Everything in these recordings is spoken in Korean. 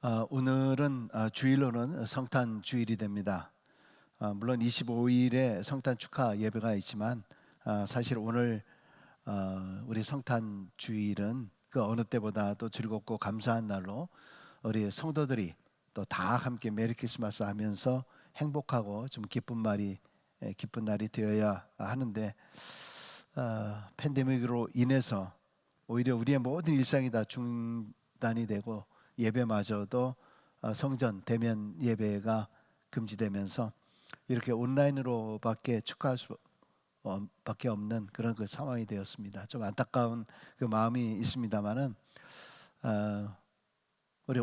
오늘은 주일로는 성탄 주일이 됩니다. 물론 25일에 성탄 축하 예배가 있지만 사실 오늘 우리 성탄 주일은 그 어느 때보다 또 즐겁고 감사한 날로 우리 성도들이 또 다 함께 메리 크리스마스 하면서 행복하고 좀 기쁜 날이 되어야 하는데 팬데믹으로 인해서 오히려 우리의 모든 일상이 다 중단이 되고 예배마저도 성전 대면 예배가 금지되면서 이렇게 온라인으로밖에 축하할 수밖에 없는 그런 그 상황이 되었습니다. 좀 안타까운 그 마음이 있습니다만은 우리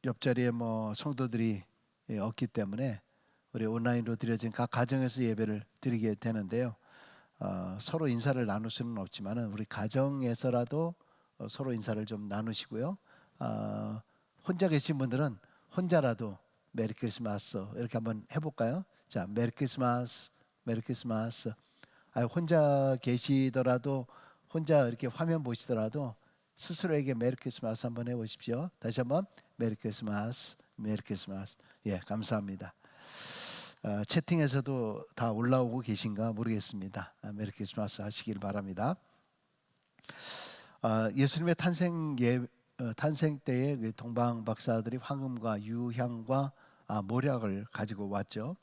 옆자리에 성도들이 없기 때문에 우리 온라인으로 드려진 각 가정에서 예배를 드리게 되는데요. 서로 인사를 나눌 수는 없지만은 우리 가정에서라도 서로 인사를 좀 나누시고요. 혼자 계신 분들은 혼자라도 메리 크리스마스 이렇게 한번 해볼까요? 자, 메리 크리스마스, 메리 크리스마스. 혼자 계시더라도 혼자 이렇게 화면 보시더라도 스스로에게 메리 크리스마스 한번 해보십시오. 다시 한번 메리 크리스마스, 메리 크리스마스. 예, 감사합니다. 채팅에서도 다 올라오고 계신가 모르겠습니다. 메리 크리스마스 하시길 바랍니다. 예수님의 탄생 때에 그 동방 박사들이 황금과 유향과 모략을 가지고 왔죠.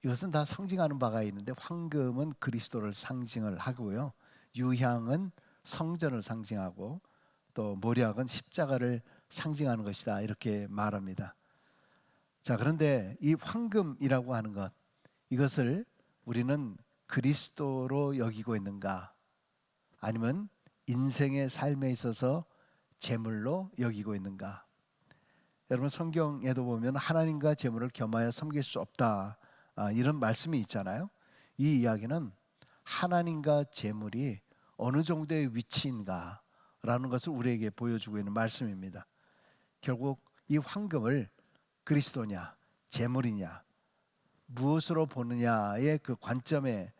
이것은 다 상징하는 바가 있는데 황금은 그리스도를 상징을 하고요. 유향은 성전을 상징하고 또 모략은 십자가를 상징하는 것이다 이렇게 말합니다. 자, 그런데 이 황금이라고 하는 것, 이것을 우리는 그리스도로 여기고 있는가, 아니면 인생의 삶에 있어서 재물로 여기고 있는가? 여러분, 성경에도 보면 하나님과 재물을 겸하여 섬길 수 없다 이런 말씀이 있잖아요. 이 이야기는 하나님과 재물이 어느 정도의 위치인가 라는 것을 우리에게 보여주고 있는 말씀입니다. 결국 이 황금을 그리스도냐 재물이냐 무엇으로 보느냐의 그 관점에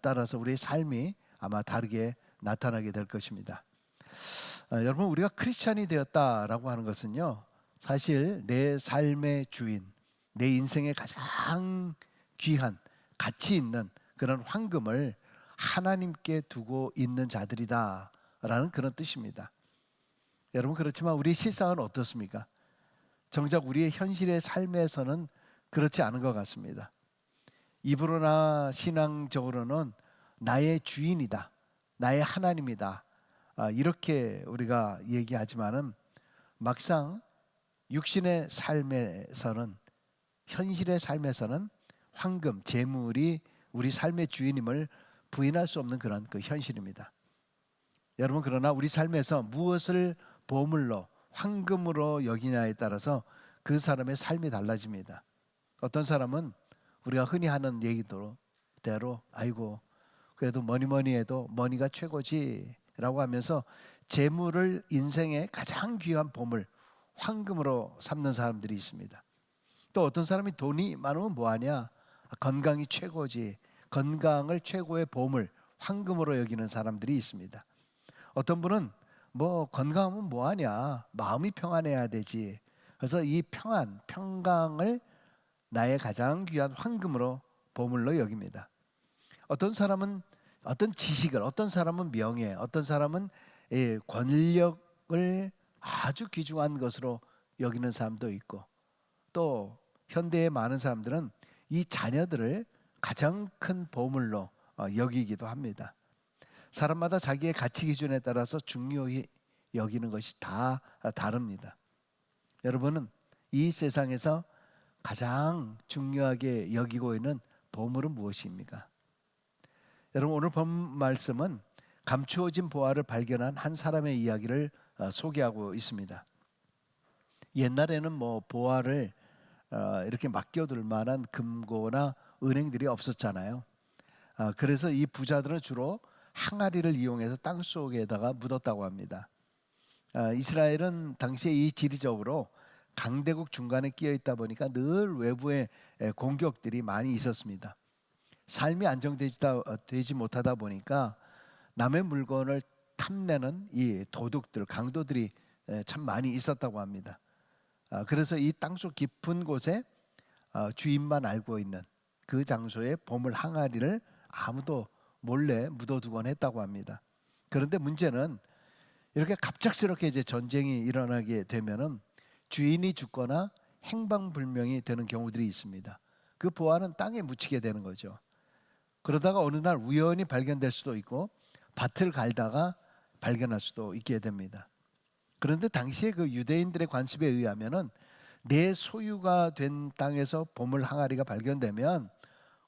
따라서 우리의 삶이 아마 다르게 나타나게 될 것입니다. 여러분, 우리가 크리스찬이 되었다라고 하는 것은요, 사실 내 삶의 주인, 내 인생의 가장 귀한 가치 있는 그런 황금을 하나님께 두고 있는 자들이다 라는 그런 뜻입니다. 여러분, 그렇지만 우리 실상은 어떻습니까? 정작 우리의 현실의 삶에서는 그렇지 않은 것 같습니다. 입으로나 신앙적으로는 나의 주인이다, 나의 하나님이다 이렇게 우리가 얘기하지만은 막상 육신의 삶에서는, 현실의 삶에서는 황금, 재물이 우리 삶의 주인임을 부인할 수 없는 그런 그 현실입니다. 여러분, 그러나 우리 삶에서 무엇을 보물로, 황금으로 여기냐에 따라서 그 사람의 삶이 달라집니다. 어떤 사람은 우리가 흔히 하는 얘기대로 아이고 그래도 뭐니 해도 머니가 최고지 라고 하면서 재물을 인생의 가장 귀한 보물, 황금으로 삼는 사람들이 있습니다. 또 어떤 사람이 돈이 많으면 뭐하냐, 건강이 최고지, 건강을 최고의 보물, 황금으로 여기는 사람들이 있습니다. 어떤 분은 건강하면 뭐하냐, 마음이 평안해야 되지, 그래서 이 평강을 나의 가장 귀한 황금으로 보물로 여깁니다. 어떤 사람은 어떤 지식을, 어떤 사람은 명예, 어떤 사람은 권력을 아주 귀중한 것으로 여기는 사람도 있고, 또 현대의 많은 사람들은 이 자녀들을 가장 큰 보물로 여기기도 합니다. 사람마다 자기의 가치 기준에 따라서 중요히 여기는 것이 다 다릅니다. 여러분은 이 세상에서 가장 중요하게 여기고 있는 보물은 무엇입니까? 여러분, 오늘 본 말씀은 감추어진 보화를 발견한 한 사람의 이야기를 소개하고 있습니다. 옛날에는 보화를 이렇게 맡겨둘 만한 금고나 은행들이 없었잖아요. 그래서 이 부자들은 주로 항아리를 이용해서 땅 속에다가 묻었다고 합니다. 이스라엘은 당시에 이 지리적으로 강대국 중간에 끼어 있다 보니까 늘 외부의 공격들이 많이 있었습니다. 삶이 안정되지 못하다 보니까 남의 물건을 탐내는 이 도둑들, 강도들이 참 많이 있었다고 합니다. 그래서 이 땅속 깊은 곳에 주인만 알고 있는 그 장소에 보물 항아리를 아무도 몰래 묻어두곤 했다고 합니다. 그런데 문제는 이렇게 갑작스럽게 이제 전쟁이 일어나게 되면은 주인이 죽거나 행방불명이 되는 경우들이 있습니다. 그 보화는 땅에 묻히게 되는 거죠. 그러다가 어느 날 우연히 발견될 수도 있고 밭을 갈다가 발견할 수도 있게 됩니다. 그런데 당시에 그 유대인들의 관습에 의하면은 내 소유가 된 땅에서 보물 항아리가 발견되면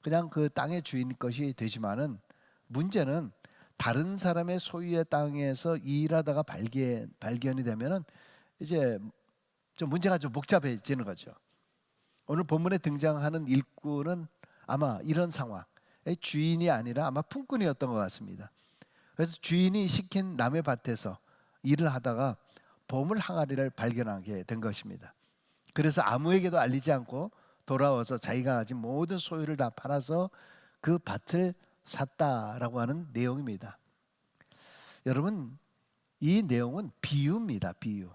그냥 그 땅의 주인 것이 되지만은 문제는 다른 사람의 소유의 땅에서 일하다가 발견이 되면은 이제 좀 문제가 좀 복잡해지는 거죠. 오늘 본문에 등장하는 일꾼은 아마 이런 상황의 주인이 아니라 아마 품꾼이었던 것 같습니다. 그래서 주인이 시킨 남의 밭에서 일을 하다가 보물 항아리를 발견하게 된 것입니다. 그래서 아무에게도 알리지 않고 돌아와서 자기가 가진 모든 소유를 다 팔아서 그 밭을 샀다라고 하는 내용입니다. 여러분, 이 내용은 비유입니다. 비유.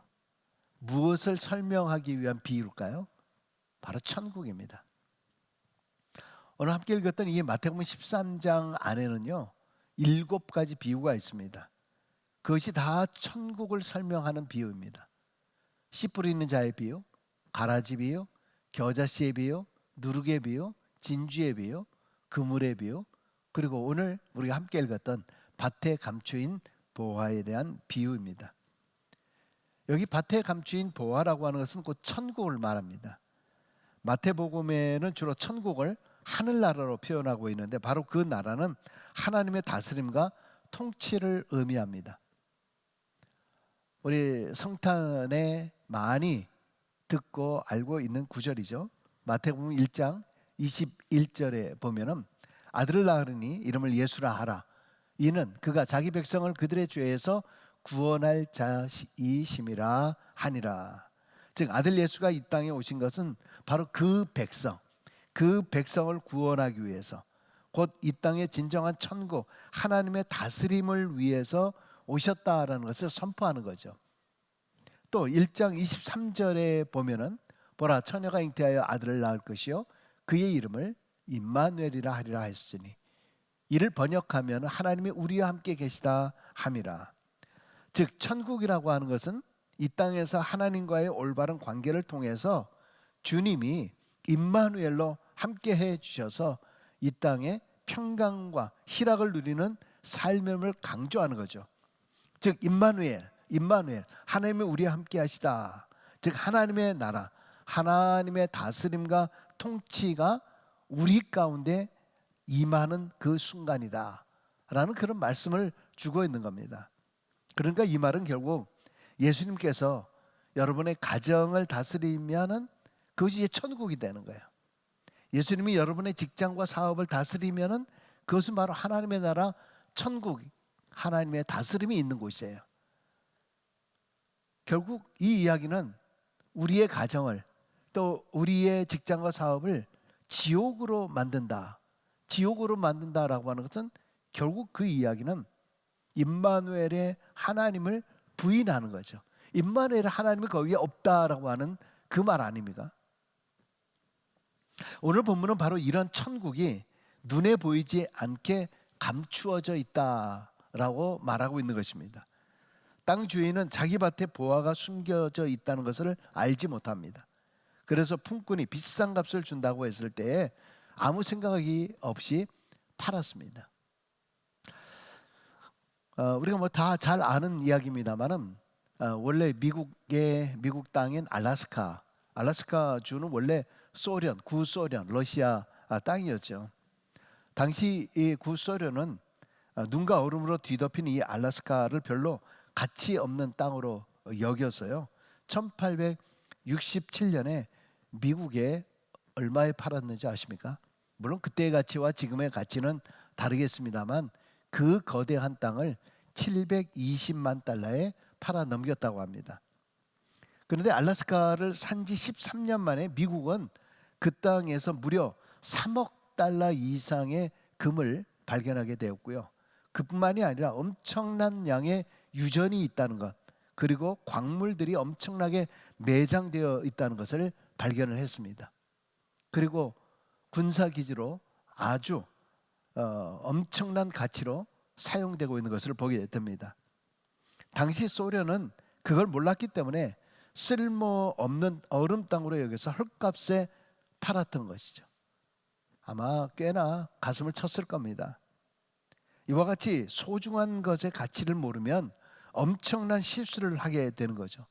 무엇을 설명하기 위한 비유일까요? 바로 천국입니다. 오늘 함께 읽었던 이 마태복음 13장 안에는요 7가지 비유가 있습니다. 그것이 다 천국을 설명하는 비유입니다. 씨 뿌리는 자의 비유, 가라지 비유, 겨자씨의 비유, 누룩의 비유, 진주의 비유, 그물의 비유, 그리고 오늘 우리가 함께 읽었던 밭에 감추인 보화에 대한 비유입니다. 여기 밭에 감추인 보화라고 하는 것은 곧 천국을 말합니다. 마태복음에는 주로 천국을 하늘나라로 표현하고 있는데 바로 그 나라는 하나님의 다스림과 통치를 의미합니다. 우리 성탄에 많이 듣고 알고 있는 구절이죠. 마태복음 1장 21절에 보면은 아들을 낳으니 이름을 예수라 하라. 이는 그가 자기 백성을 그들의 죄에서 구원할 자이심이라 하니라. 즉 아들 예수가 이 땅에 오신 것은 바로 그 백성을 구원하기 위해서 곧 이 땅의 진정한 천국 하나님의 다스림을 위해서 오셨다라는 것을 선포하는 거죠. 또 1장 23절에 보면은 보라 처녀가 잉태하여 아들을 낳을 것이요 그의 이름을 임마누엘이라 하리라 했으니 이를 번역하면 하나님이 우리와 함께 계시다 함이라. 즉 천국이라고 하는 것은 이 땅에서 하나님과의 올바른 관계를 통해서 주님이 임마누엘로 함께 해 주셔서 이 땅에 평강과 희락을 누리는 삶을 강조하는 거죠. 즉 임마누엘 하나님이 우리와 함께 하시다. 즉 하나님의 나라 하나님의 다스림과 통치가 우리 가운데 임하는 그 순간이다 라는 그런 말씀을 주고 있는 겁니다. 그러니까 이 말은 결국 예수님께서 여러분의 가정을 다스리면은 그것이 천국이 되는 거예요. 예수님이 여러분의 직장과 사업을 다스리면은 그것은 바로 하나님의 나라 천국 하나님의 다스림이 있는 곳이에요. 결국 이 이야기는 우리의 가정을 또 우리의 직장과 사업을 지옥으로 만든다라고 하는 것은 결국 그 이야기는 임마누엘의 하나님을 부인하는 거죠. 임마누엘의 하나님이 거기에 없다라고 하는 그 말 아닙니까? 오늘 본문은 바로 이런 천국이 눈에 보이지 않게 감추어져 있다라고 말하고 있는 것입니다. 땅 주인은 자기 밭에 보화가 숨겨져 있다는 것을 알지 못합니다. 그래서 품꾼이 비싼 값을 준다고 했을 때에 아무 생각이 없이 팔았습니다. 우리가 뭐 다 잘 아는 이야기입니다만은 원래 미국 땅인 알래스카 주는 원래 구소련 러시아 땅이었죠. 당시 이 구소련은 눈과 얼음으로 뒤덮인 이 알래스카를 별로 가치 없는 땅으로 여겨서요. 1867년에 미국에 얼마에 팔았는지 아십니까? 물론 그때의 가치와 지금의 가치는 다르겠습니다만 그 거대한 땅을 720만 달러에 팔아 넘겼다고 합니다. 그런데 알래스카를 산 지 13년 만에 미국은 그 땅에서 무려 3억 달러 이상의 금을 발견하게 되었고요. 그뿐만이 아니라 엄청난 양의 유전이 있다는 것, 그리고 광물들이 엄청나게 매장되어 있다는 것을 발견을 했습니다. 그리고 군사기지로 아주 엄청난 가치로 사용되고 있는 것을 보게 됩니다. 당시 소련은 그걸 몰랐기 때문에 쓸모없는 얼음 땅으로 여기서 헐값에 팔았던 것이죠. 아마 꽤나 가슴을 쳤을 겁니다. 이와 같이 소중한 것의 가치를 모르면 엄청난 실수를 하게 되는 거죠.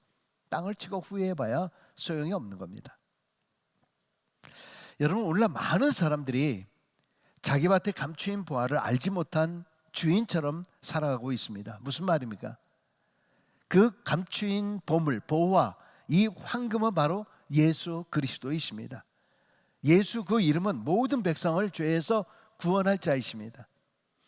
땅을 치고 후회해봐야 소용이 없는 겁니다. 여러분, 오늘날 많은 사람들이 자기 밭에 감추인 보화를 알지 못한 주인처럼 살아가고 있습니다. 무슨 말입니까? 그 감추인 보물, 보화, 이 황금은 바로 예수 그리스도이십니다. 예수 그 이름은 모든 백성을 죄에서 구원할 자이십니다.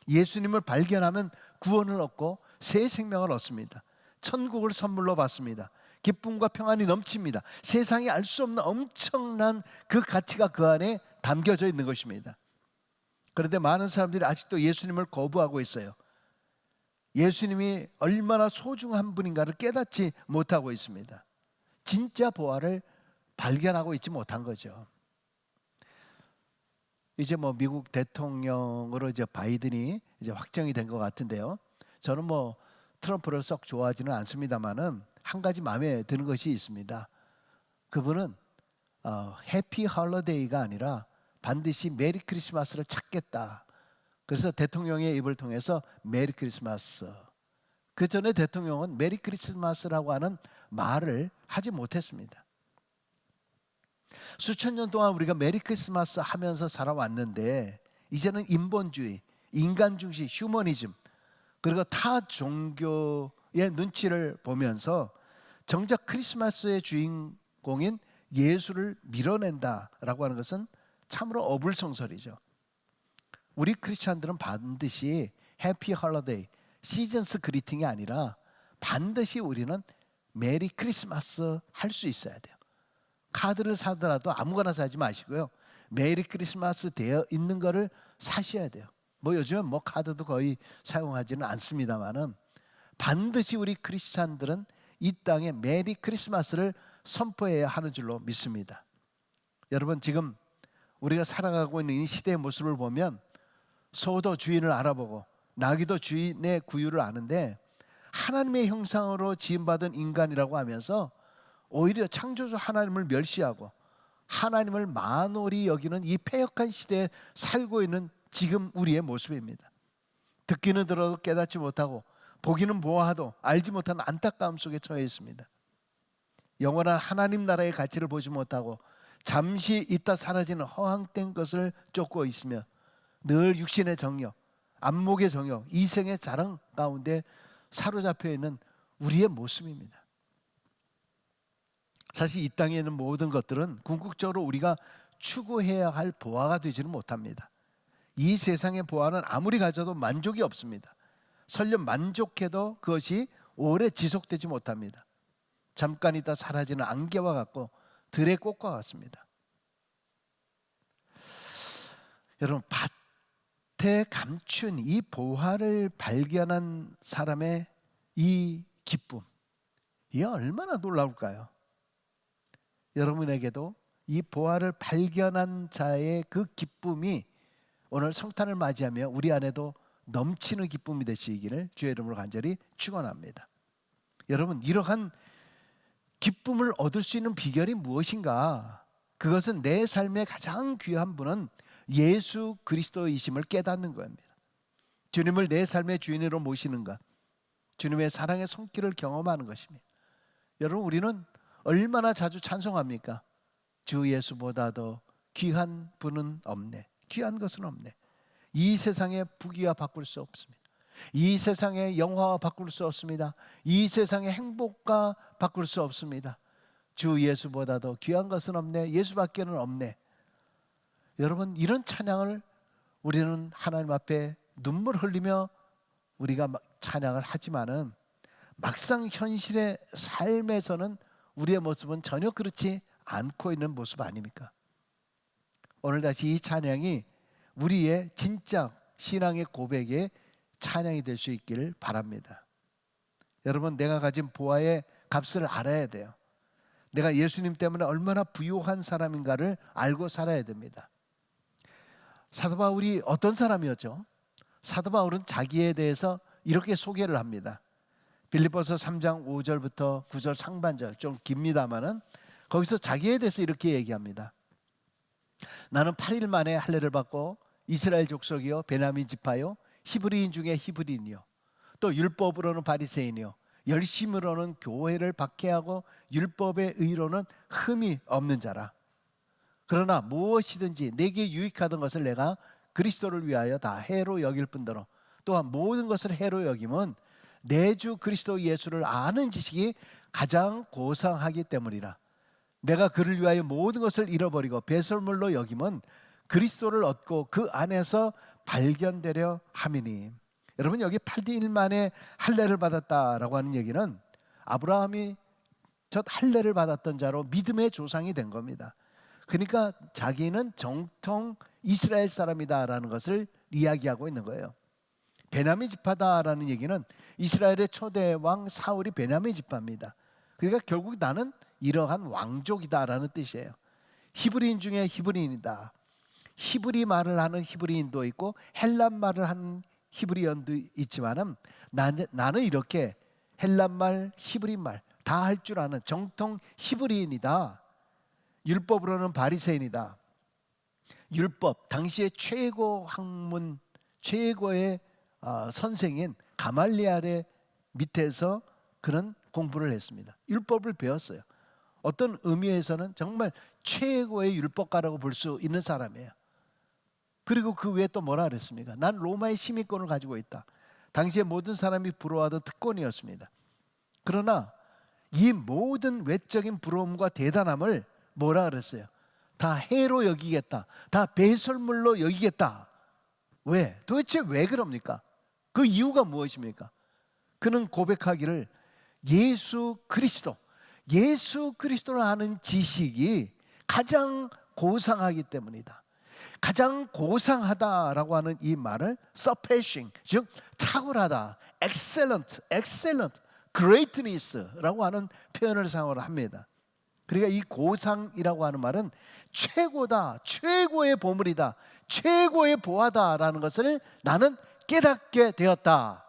예수님을 발견하면 구원을 얻고 새 생명을 얻습니다. 천국을 선물로 받습니다. 기쁨과 평안이 넘칩니다. 세상이 알 수 없는 엄청난 그 가치가 그 안에 담겨져 있는 것입니다. 그런데 많은 사람들이 아직도 예수님을 거부하고 있어요. 예수님이 얼마나 소중한 분인가를 깨닫지 못하고 있습니다. 진짜 보화를 발견하고 있지 못한 거죠. 이제 미국 대통령으로 이제 바이든이 이제 확정이 된 것 같은데요. 저는 트럼프를 썩 좋아하지는 않습니다만은 한 가지 마음에 드는 것이 있습니다. 그분은 해피 홀리데이가 아니라 반드시 메리 크리스마스를 찾겠다. 그래서 대통령의 입을 통해서 메리 크리스마스. 그 전에 대통령은 메리 크리스마스라고 하는 말을 하지 못했습니다. 수천 년 동안 우리가 메리 크리스마스 하면서 살아왔는데 이제는 인본주의, 인간 중시, 휴머니즘, 그리고 타 종교의 눈치를 보면서 정작 크리스마스의 주인공인 예수를 밀어낸다라고 하는 것은 참으로 어불성설이죠. 우리 크리스찬들은 반드시 해피 홀리데이, 시즌스 그리팅이 아니라 반드시 우리는 메리 크리스마스 할 수 있어야 돼요. 카드를 사더라도 아무거나 사지 마시고요. 메리 크리스마스 되어 있는 거를 사셔야 돼요. 요즘은 카드도 거의 사용하지는 않습니다만은 반드시 우리 크리스찬들은 이 땅에 메리 크리스마스를 선포해야 하는 줄로 믿습니다. 여러분, 지금 우리가 살아가고 있는 이 시대의 모습을 보면 소도 주인을 알아보고 나귀도 주인의 구유를 아는데 하나님의 형상으로 지음받은 인간이라고 하면서 오히려 창조주 하나님을 멸시하고 하나님을 만홀히 여기는 이 패역한 시대에 살고 있는 지금 우리의 모습입니다. 듣기는 들어도 깨닫지 못하고 보기는 보아도 알지 못하는 안타까움 속에 처해 있습니다. 영원한 하나님 나라의 가치를 보지 못하고 잠시 있다 사라지는 허황된 것을 쫓고 있으며 늘 육신의 정욕, 안목의 정욕, 이생의 자랑 가운데 사로잡혀 있는 우리의 모습입니다. 사실 이 땅에 있는 모든 것들은 궁극적으로 우리가 추구해야 할 보화가 되지는 못합니다. 이 세상의 보화는 아무리 가져도 만족이 없습니다. 설령 만족해도 그것이 오래 지속되지 못합니다. 잠깐 있다 사라지는 안개와 같고 들의 꽃과 같습니다. 여러분, 밭에 감춘 이 보화를 발견한 사람의 이 기쁨, 이게 얼마나 놀라울까요? 여러분에게도 이 보화를 발견한 자의 그 기쁨이 오늘 성탄을 맞이하며 우리 안에도 넘치는 기쁨이 되시기를 주의 이름으로 간절히 축원합니다. 여러분, 이러한 기쁨을 얻을 수 있는 비결이 무엇인가? 그것은 내 삶의 가장 귀한 분은 예수 그리스도이심을 깨닫는 겁니다. 주님을 내 삶의 주인으로 모시는 것, 주님의 사랑의 손길을 경험하는 것입니다. 여러분, 우리는 얼마나 자주 찬송합니까? 주 예수보다도 귀한 분은 없네. 귀한 것은 없네. 이 세상의 부귀와 바꿀 수 없습니다. 이 세상의 영화와 바꿀 수 없습니다. 이 세상의 행복과 바꿀 수 없습니다. 주 예수보다도 귀한 것은 없네. 예수밖에는 없네. 여러분, 이런 찬양을 우리는 하나님 앞에 눈물 흘리며 우리가 찬양을 하지만은 막상 현실의 삶에서는 우리의 모습은 전혀 그렇지 않고 있는 모습 아닙니까? 오늘 다시 이 찬양이 우리의 진짜 신앙의 고백의 찬양이 될 수 있기를 바랍니다. 여러분, 내가 가진 보화의 값을 알아야 돼요. 내가 예수님 때문에 얼마나 부유한 사람인가를 알고 살아야 됩니다. 사도 바울이 어떤 사람이었죠? 사도 바울은 자기에 대해서 이렇게 소개를 합니다. 빌립보서 3장 5절부터 9절 상반절, 좀 깁니다마는 거기서 자기에 대해서 이렇게 얘기합니다. 나는 8일 만에 할례를 받고 이스라엘 족속이요 베냐민 지파요 히브리인 중에 히브리인이요 또 율법으로는 바리새인이요 열심으로는 교회를 박해하고 율법의 의로는 흠이 없는 자라. 그러나 무엇이든지 내게 유익하던 것을 내가 그리스도를 위하여 다 해로 여길 뿐더러 또한 모든 것을 해로 여김은 내 주 그리스도 예수를 아는 지식이 가장 고상하기 때문이라. 내가 그를 위하여 모든 것을 잃어버리고 배설물로 여김은 그리스도를 얻고 그 안에서 발견되려 함이니. 여러분, 여기 8일 만에 할례를 받았다라고 하는 얘기는 아브라함이 첫 할례를 받았던 자로 믿음의 조상이 된 겁니다. 그러니까 자기는 정통 이스라엘 사람이다라는 것을 이야기하고 있는 거예요. 베냐민 지파다라는 얘기는 이스라엘의 초대 왕 사울이 베냐민 지파입니다. 그러니까 결국 나는 이러한 왕족이다라는 뜻이에요. 히브리인 중에 히브리인이다. 히브리 말을 하는 히브리인도 있고 헬란 말을 하는 히브리인도 있지만은 나는 이렇게 헬란 말, 히브리 말 다 할 줄 아는 정통 히브리인이다. 율법으로는 바리새인이다. 율법, 당시의 최고 학문, 최고의 선생인 가말리엘의 밑에서 그런 공부를 했습니다. 율법을 배웠어요. 어떤 의미에서는 정말 최고의 율법가라고 볼 수 있는 사람이에요. 그리고 그 외에 또 뭐라 그랬습니까? 난 로마의 시민권을 가지고 있다. 당시에 모든 사람이 부러워하던 특권이었습니다. 그러나 이 모든 외적인 부러움과 대단함을 뭐라 그랬어요? 다 해로 여기겠다. 다 배설물로 여기겠다. 왜? 도대체 왜 그럽니까? 그 이유가 무엇입니까? 그는 고백하기를 예수 그리스도를 아는 지식이 가장 고상하기 때문이다. 가장 고상하다라고 하는 이 말을 surpassing, 즉 탁월하다, excellent, greatness라고 하는 표현을 사용을 합니다. 그러니까 이 고상이라고 하는 말은 최고다, 최고의 보물이다, 최고의 보화다라는 것을 나는 깨닫게 되었다.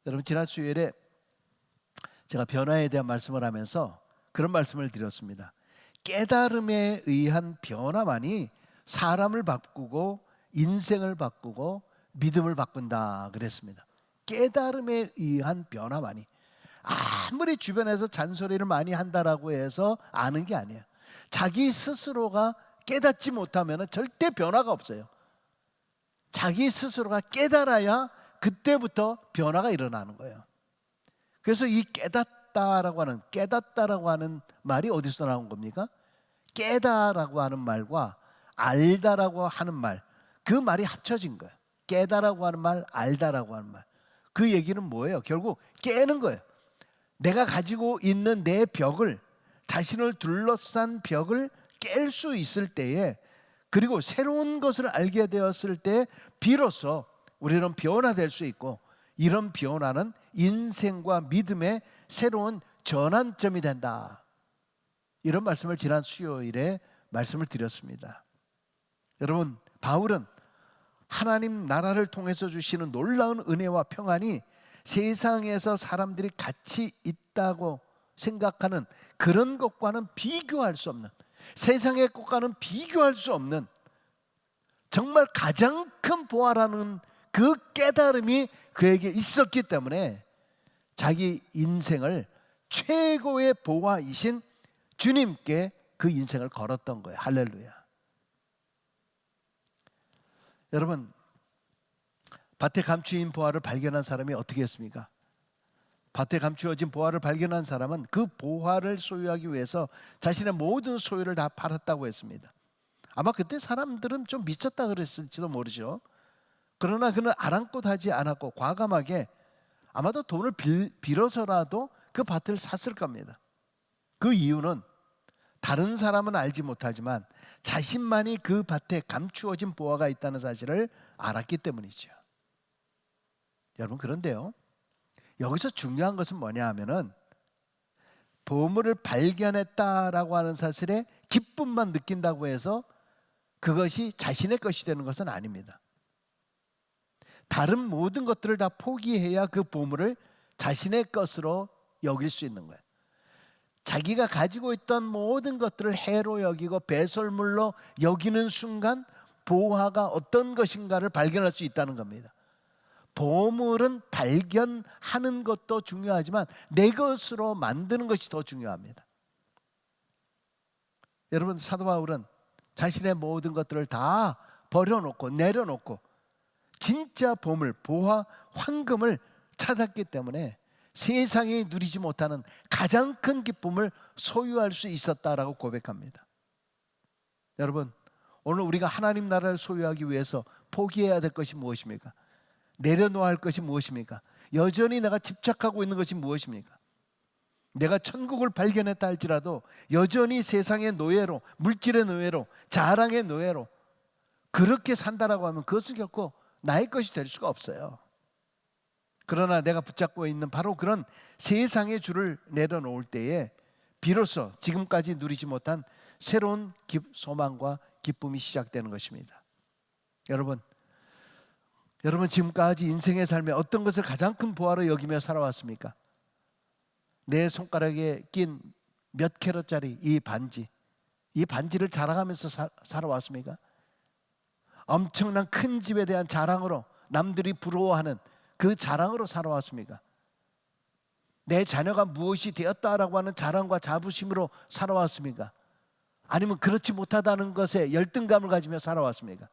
여러분, 지난 수요일에 제가 변화에 대한 말씀을 하면서 그런 말씀을 드렸습니다. 깨달음에 의한 변화만이 사람을 바꾸고 인생을 바꾸고 믿음을 바꾼다 그랬습니다. 깨달음에 의한 변화만이. 아무리 주변에서 잔소리를 많이 한다라고 해서 아는 게 아니에요. 자기 스스로가 깨닫지 못하면 절대 변화가 없어요. 자기 스스로가 깨달아야 그때부터 변화가 일어나는 거예요. 그래서 이 깨닫다라고 하는 말이 어디서 나온 겁니까? 깨다라고 하는 말과 알다라고 하는 말, 그 말이 합쳐진 거예요. 깨다라고 하는 말, 알다라고 하는 말. 그 얘기는 뭐예요? 결국 깨는 거예요. 내가 가지고 있는 내 벽을, 자신을 둘러싼 벽을 깰 수 있을 때에, 그리고 새로운 것을 알게 되었을 때 비로소 우리는 변화될 수 있고, 이런 변화는 인생과 믿음의 새로운 전환점이 된다. 이런 말씀을 지난 수요일에 말씀을 드렸습니다. 여러분, 바울은 하나님 나라를 통해서 주시는 놀라운 은혜와 평안이 세상에서 사람들이 가치 있다고 생각하는 그런 것과는 비교할 수 없는, 세상의 것과는 비교할 수 없는 정말 가장 큰 보화라는 그 깨달음이 그에게 있었기 때문에 자기 인생을 최고의 보화이신 주님께 그 인생을 걸었던 거예요. 할렐루야. 여러분, 밭에 감추인 보화를 발견한 사람이 어떻게 했습니까? 밭에 감추어진 보화를 발견한 사람은 그 보화를 소유하기 위해서 자신의 모든 소유를 다 팔았다고 했습니다. 아마 그때 사람들은 좀 미쳤다 그랬을지도 모르죠. 그러나 그는 아랑곳하지 않았고 과감하게 아마도 돈을 빌어서라도 그 밭을 샀을 겁니다. 그 이유는 다른 사람은 알지 못하지만 자신만이 그 밭에 감추어진 보화가 있다는 사실을 알았기 때문이죠. 여러분, 그런데요, 여기서 중요한 것은 뭐냐 하면은 보물을 발견했다라고 하는 사실에 기쁨만 느낀다고 해서 그것이 자신의 것이 되는 것은 아닙니다. 다른 모든 것들을 다 포기해야 그 보물을 자신의 것으로 여길 수 있는 거예요. 자기가 가지고 있던 모든 것들을 해로 여기고 배설물로 여기는 순간 보화가 어떤 것인가를 발견할 수 있다는 겁니다. 보물은 발견하는 것도 중요하지만 내 것으로 만드는 것이 더 중요합니다. 여러분, 사도 바울은 자신의 모든 것들을 다 버려놓고 내려놓고 진짜 보물, 보화, 황금을 찾았기 때문에 세상이 누리지 못하는 가장 큰 기쁨을 소유할 수 있었다라고 고백합니다. 여러분, 오늘 우리가 하나님 나라를 소유하기 위해서 포기해야 될 것이 무엇입니까? 내려놓아야 할 것이 무엇입니까? 여전히 내가 집착하고 있는 것이 무엇입니까? 내가 천국을 발견했다 할지라도 여전히 세상의 노예로, 물질의 노예로, 자랑의 노예로 그렇게 산다라고 하면 그것은 결코 나의 것이 될 수가 없어요. 그러나 내가 붙잡고 있는 바로 그런 세상의 줄을 내려놓을 때에 비로소 지금까지 누리지 못한 새로운 소망과 기쁨이 시작되는 것입니다. 여러분 지금까지 인생의 삶에 어떤 것을 가장 큰 보화로 여기며 살아왔습니까? 내 손가락에 낀 몇 캐럿짜리 이 반지를 자랑하면서 살아왔습니까? 엄청난 큰 집에 대한 자랑으로, 남들이 부러워하는 그 자랑으로 살아왔습니까? 내 자녀가 무엇이 되었다라고 하는 자랑과 자부심으로 살아왔습니까? 아니면 그렇지 못하다는 것에 열등감을 가지며 살아왔습니까?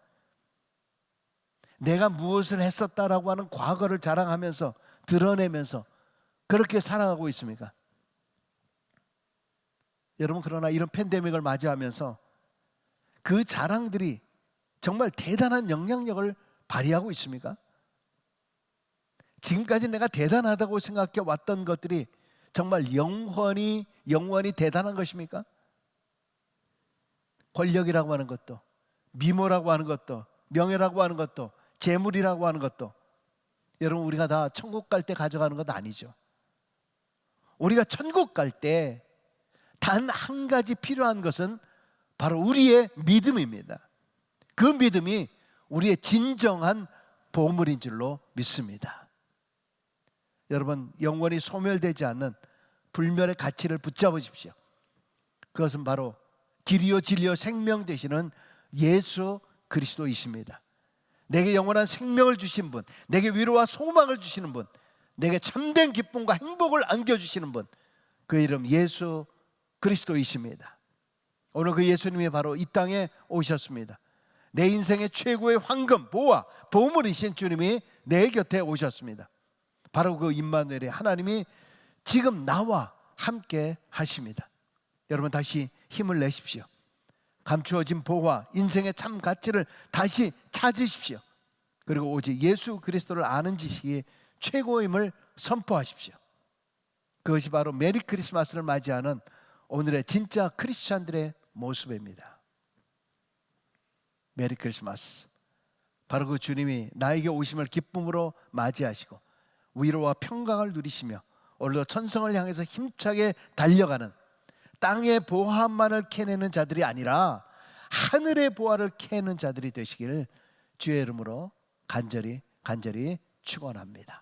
내가 무엇을 했었다라고 하는 과거를 자랑하면서 드러내면서 그렇게 살아가고 있습니까? 여러분, 그러나 이런 팬데믹을 맞이하면서 그 자랑들이 정말 대단한 영향력을 발휘하고 있습니까? 지금까지 내가 대단하다고 생각해 왔던 것들이 정말 영원히 대단한 것입니까? 권력이라고 하는 것도, 미모라고 하는 것도, 명예라고 하는 것도, 재물이라고 하는 것도 여러분, 우리가 다 천국 갈 때 가져가는 것 아니죠. 우리가 천국 갈 때 단 한 가지 필요한 것은 바로 우리의 믿음입니다. 그 믿음이 우리의 진정한 보물인 줄로 믿습니다. 여러분, 영원히 소멸되지 않는 불멸의 가치를 붙잡으십시오. 그것은 바로 길이요 진리요 생명 되시는 예수 그리스도이십니다. 내게 영원한 생명을 주신 분, 내게 위로와 소망을 주시는 분, 내게 참된 기쁨과 행복을 안겨주시는 분, 그 이름 예수 그리스도이십니다. 오늘 그 예수님이 바로 이 땅에 오셨습니다. 내 인생의 최고의 황금, 보화, 보물이신 주님이 내 곁에 오셨습니다. 바로 그 임마누엘의 하나님이 지금 나와 함께 하십니다. 여러분, 다시 힘을 내십시오. 감추어진 보화, 인생의 참 가치를 다시 찾으십시오. 그리고 오직 예수 그리스도를 아는 지식이 최고임을 선포하십시오. 그것이 바로 메리 크리스마스를 맞이하는 오늘의 진짜 크리스찬들의 모습입니다. 메리 크리스마스, 바로 그 주님이 나에게 오심을 기쁨으로 맞이하시고 위로와 평강을 누리시며 오늘도 천성을 향해서 힘차게 달려가는 땅의 보화만을 캐내는 자들이 아니라 하늘의 보화를 캐는 자들이 되시기를 주의 이름으로 간절히 축원합니다.